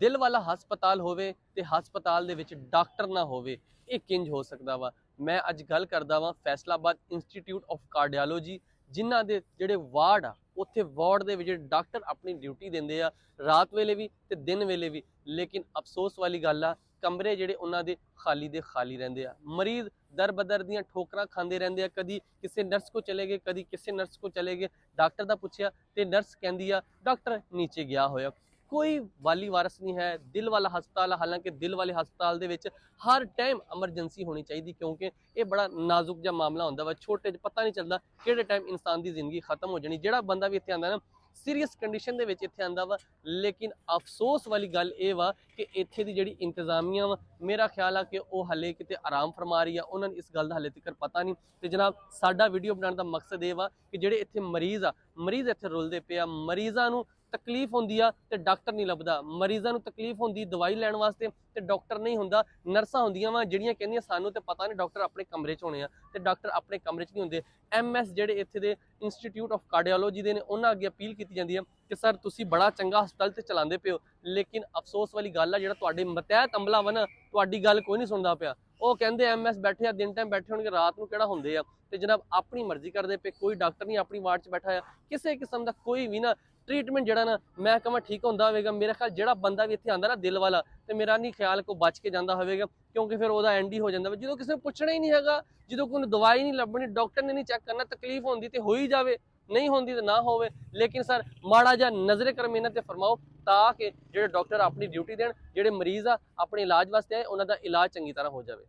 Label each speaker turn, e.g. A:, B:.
A: ਦਿਲ ਵਾਲਾ ਹਸਪਤਾਲ ਹੋਵੇ ਤੇ ਹਸਪਤਾਲ ਦੇ ਵਿੱਚ ਡਾਕਟਰ ਨਾ ਹੋਵੇ, ਇਹ ਕਿੰਜ ਹੋ ਸਕਦਾ ਵਾ। ਮੈਂ ਅੱਜ ਗੱਲ ਕਰਦਾ ਵਾਂ ਫੈਸਲਾਬਾਦ ਇੰਸਟੀਚਿਊਟ ਆਫ ਕਾਰਡੀਓਲੋਜੀ, ਜਿਨ੍ਹਾਂ ਦੇ ਜਿਹੜੇ ਵਾਰਡ ਆ ਉੱਥੇ ਵਾਰਡ ਦੇ ਵਿੱਚ ਡਾਕਟਰ ਆਪਣੀ ਡਿਊਟੀ ਦਿੰਦੇ ਆ, ਰਾਤ ਵੇਲੇ ਵੀ ਤੇ ਦਿਨ ਵੇਲੇ ਵੀ। ਲੇਕਿਨ ਅਫਸੋਸ ਵਾਲੀ ਗੱਲ ਆ, ਕਮਰੇ ਜਿਹੜੇ ਉਹਨਾਂ ਦੇ ਖਾਲੀ ਦੇ ਖਾਲੀ ਰਹਿੰਦੇ ਆ। ਮਰੀਜ਼ ਦਰ ਬਦਰ ਦੀਆਂ ਠੋਕਰਾਂ ਖਾਂਦੇ ਰਹਿੰਦੇ ਆ, ਕਦੀ ਕਿਸੇ ਨਰਸ ਕੋ ਚਲੇ ਗਏ, ਕਦੀ ਕਿਸੇ ਨਰਸ ਕੋ ਚਲੇ ਗਏ। ਡਾਕਟਰ ਦਾ ਪੁੱਛਿਆ ਤੇ ਨਰਸ ਕਹਿੰਦੀ ਆ ਡਾਕਟਰ ਨੀਚੇ ਗਿਆ ਹੋਇਆ। ਕੋਈ ਵਾਲੀ ਵਾਰਸ ਨਹੀਂ ਹੈ। ਦਿਲ ਵਾਲਾ ਹਸਪਤਾਲ, ਹਾਲਾਂਕਿ ਦਿਲ ਵਾਲੇ ਹਸਪਤਾਲ ਦੇ ਵਿੱਚ ਹਰ ਟਾਈਮ ਐਮਰਜੈਂਸੀ ਹੋਣੀ ਚਾਹੀਦੀ, ਕਿਉਂਕਿ ਇਹ ਬੜਾ ਨਾਜ਼ੁਕ ਜਿਹਾ ਮਾਮਲਾ ਹੁੰਦਾ ਵਾ। ਛੋਟੇ ਜਿਹੇ ਪਤਾ ਨਹੀਂ ਚੱਲਦਾ ਕਿਹੜੇ ਟਾਈਮ ਇਨਸਾਨ ਦੀ ਜ਼ਿੰਦਗੀ ਖਤਮ ਹੋ ਜਾਣੀ। ਜਿਹੜਾ ਬੰਦਾ ਵੀ ਇੱਥੇ ਆਉਂਦਾ ਨਾ, ਸੀਰੀਅਸ ਕੰਡੀਸ਼ਨ ਦੇ ਵਿੱਚ ਇੱਥੇ ਆਂਦਾ ਵਾ। ਲੇਕਿਨ ਅਫਸੋਸ ਵਾਲੀ ਗੱਲ ਇਹ ਵਾ ਕਿ ਇੱਥੇ ਦੀ ਜਿਹੜੀ ਇੰਤਜ਼ਾਮੀਆਂ ਵਾ, ਮੇਰਾ ਖਿਆਲ ਆ ਕਿ ਉਹ ਹਲੇ ਕਿਤੇ ਆਰਾਮ ਫਰਮਾ ਰਹੀ ਆ। ਉਹਨਾਂ ਨੂੰ ਇਸ ਗੱਲ ਦਾ ਹਲੇ ਤੱਕ ਪਤਾ ਨਹੀਂ। ਤੇ ਜਨਾਬ, ਸਾਡਾ ਵੀਡੀਓ ਬਣਾਉਣ ਦਾ ਮਕਸਦ ਇਹ ਵਾ ਕਿ ਜਿਹੜੇ ਇੱਥੇ ਮਰੀਜ਼ ਇੱਥੇ ਰੁਲਦੇ ਪਏ ਆ, ਮਰੀਜ਼ਾਂ ਨੂੰ ਤਕਲੀਫ ਹੁੰਦੀ ਆ ਤੇ ਡਾਕਟਰ ਨਹੀਂ ਲੱਭਦਾ। ਮਰੀਜ਼ਾਂ ਨੂੰ ਤਕਲੀਫ ਹੁੰਦੀ ਦਵਾਈ ਲੈਣ ਵਾਸਤੇ ਤੇ ਡਾਕਟਰ ਨਹੀਂ ਹੁੰਦਾ। ਨਰਸਾਂ ਹੁੰਦੀਆਂ ਵਾ ਜਿਹੜੀਆਂ ਕਹਿੰਦੀਆਂ ਸਾਨੂੰ ਤੇ ਪਤਾ ਨਹੀਂ, ਡਾਕਟਰ ਆਪਣੇ ਕਮਰੇ 'ਚ ਹੋਣੇ ਆ, ਤੇ ਡਾਕਟਰ ਆਪਣੇ ਕਮਰੇ 'ਚ ਨਹੀਂ ਹੁੰਦੇ। MS ਜਿਹੜੇ ਇੱਥੇ ਦੇ ਇੰਸਟੀਚਿਊਟ ਆਫ ਕਾਰਡੀਓਲੋਜੀ ਦੇ ਨੇ, ਉਹਨਾਂ ਅੱਗੇ ਅਪੀਲ ਕੀਤੀ ਜਾਂਦੀ ਹੈ ਕਿ ਸਰ ਤੁਸੀਂ ਬੜਾ ਚੰਗਾ ਹਸਪਤਾਲ ਤੇ ਚਲਾਉਂਦੇ ਪਿਓ, ਲੇਕਿਨ ਅਫਸੋਸ ਵਾਲੀ ਗੱਲ ਆ ਜਿਹੜਾ ਤੁਹਾਡੇ ਮਤਹਿਤ ਅਮਲਾ ਵਾ ਨਾ, ਤੁਹਾਡੀ ਗੱਲ ਕੋਈ ਨਹੀਂ ਸੁਣਦਾ ਪਿਆ। ਉਹ ਕਹਿੰਦੇ MS ਬੈਠੇ ਆ, ਦਿਨ ਟਾਈਮ ਬੈਠੇ ਹੋਣਗੇ, ਰਾਤ ਨੂੰ ਕਿਹੜਾ ਹੁੰਦੇ ਆ। ਤੇ ਜਨਾਬ ਆਪਣੀ ਮਰਜ਼ੀ ਕਰਦੇ ਪਏ, ਕੋਈ ਡਾਕਟਰ ਨਹੀਂ ਆਪਣੀ ਵਾਰਡ 'ਚ ਬੈਠਾ ਆ। ਕਿਸੇ ਕਿਸਮ ਦਾ ਕੋਈ ਵੀ ਨਾ ਟ੍ਰੀਟਮੈਂਟ ਜਿਹੜਾ ਨਾ ਮੈਂ ਕਹਾਂ ਠੀਕ ਹੁੰਦਾ ਹੋਵੇਗਾ। ਮੇਰਾ ਖਿਆਲ ਜਿਹੜਾ ਬੰਦਾ ਵੀ ਇੱਥੇ ਆਂਦਾ ਨਾ ਦਿਲ ਵਾਲਾ, ਤੇ ਮੇਰਾ ਨਹੀਂ ਖਿਆਲ ਕੋ ਬਚ ਕੇ ਜਾਂਦਾ ਹੋਵੇਗਾ, ਕਿਉਂਕਿ ਫਿਰ ਉਹਦਾ ਐਂਡ ਹੀ ਹੋ ਜਾਂਦਾ ਵਾ। ਜਦੋਂ ਕਿਸੇ ਨੂੰ ਪੁੱਛਣਾ ਹੀ ਨਹੀਂ ਹੈਗਾ, ਜਦੋਂ ਕੋਈ ਦਵਾਈ ਨਹੀਂ ਲੱਭਣੀ, ਡਾਕਟਰ ਨੇ ਨਹੀਂ ਚੈੱਕ ਕਰਨਾ, ਤਕਲੀਫ ਹੁੰਦੀ ਤੇ ਹੋਈ ਜਾਵੇ, ਨਹੀਂ ਹੁੰਦੀ ਤੇ ਨਾ ਹੋਵੇ। ਲੇਕਿਨ ਸਰ ਮਾੜਾ ਜਿਹਾ ਨਜ਼ਰੇ ਕਰਮ ਇਹਨਾਂ ਤੇ ਫਰਮਾਓ, ਤਾਂ ਕਿ ਜਿਹੜੇ ਡਾਕਟਰ ਆਪਣੀ ਡਿਊਟੀ ਦੇਣ, ਜਿਹੜੇ ਮਰੀਜ਼ ਆ ਆਪਣੇ ਇਲਾਜ ਵਾਸਤੇ ਆਏ, ਉਹਨਾਂ ਦਾ ਇਲਾਜ ਚੰਗੀ ਤਰ੍ਹਾਂ ਹੋ ਜਾਵੇ।